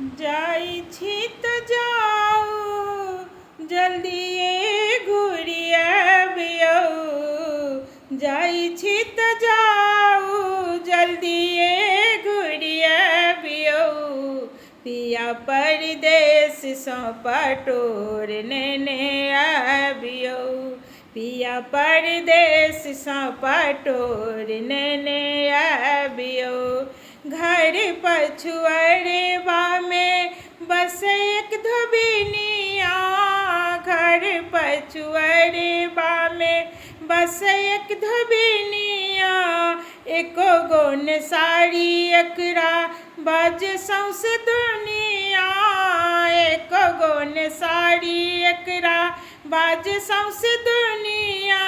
जाई छी त जाऊ जल्दिए घुरि आबियौ। जाई छी त जाऊ जल्दिए घुरि आबियौ। पिया परदेस सँ पटोर नेने आबियौ। पिया परदेस सँ पटोर नेने आबियौ। घर पछुअरबा में बसे एक धोबिनिया। घर पछुअरबा में बसे एक धोबिनिया। एको गोन साड़ी एकरा बाजे सौंसे दुनिया। एको गोन साड़ी एकरा बाजे सौंसे दुनिया।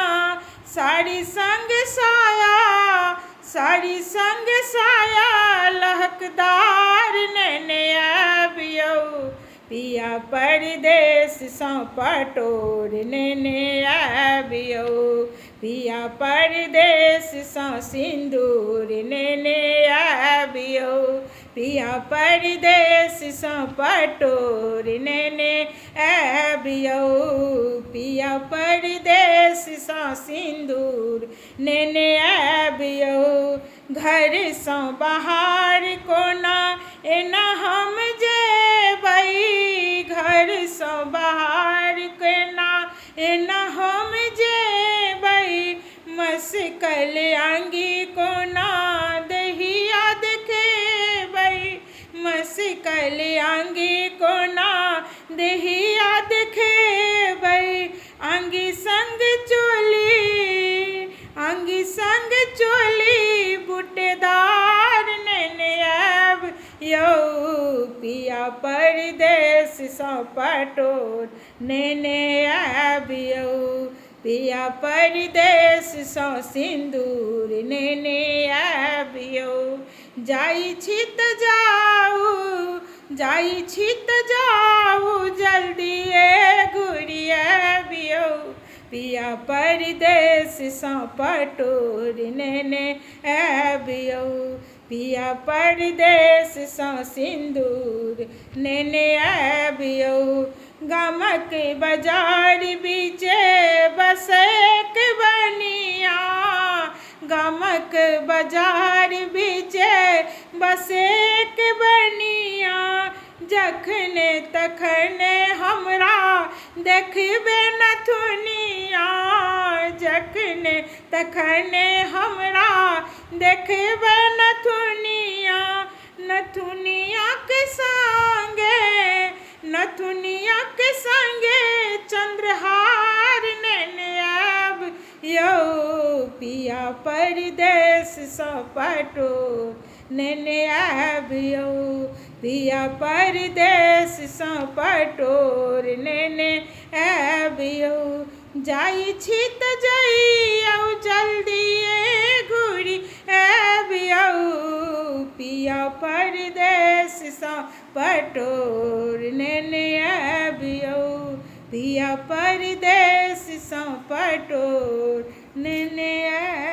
साड़ी संग साया, साड़ी संग साया लहकदार नेने आबियौ। पिया परदेस सँ पटोर नेने आबियौ। पिया परदेस सँ सिन्दूर नेने आबियौ। पिया परदेस सँ पटोर नेने आबियौ। पिया परदेस सँ सिन्दूर नेने आबियौ। घर सँ बाहर कोना एना हम जेबै। घर सँ बाहर केना एना हम जेबै। मसकल आँगी कोना दहिया देखेबै। मसकल आँगी कोना दहिया देखेबै। आँगी संग चोली, आँगी संग चोली बूटेदार नेने आबियौ। पिया परदेस सँ पटोर नेने आबियौ। पिया परदेस सँ सिन्दूर नेने आबियौ। जाई छी त जाऊ, जाई छी त जाऊ जल्दिए घुरि आबियौ। पिया परदेस सँ पटोर नेने आबियौ। पिया परदेस सँ सिन्दूर नेने आबियौ। गामक बाजार बीचे बसे एक बनिया। गामक बाजार बीचे बसे एक बनिया। जखने तखने हमरा देखबे नथुनिया। जखने तखने हमरा देखबे नथुनिया। नथुनिया के संगे, नथुनिया के संगे चंद्रहार नेने आबियौ। पिया परदेस सँ पटोर नेने आबियौ। पिया परदेस सँ पटोर नेने आबियौ। जाई छी त जइयौ जल्दिए घुरि आबियौ। पिया परदेस सँ पटोर नेने आबियौ। पिया परदेस सँ पटोर नेने आबियौ।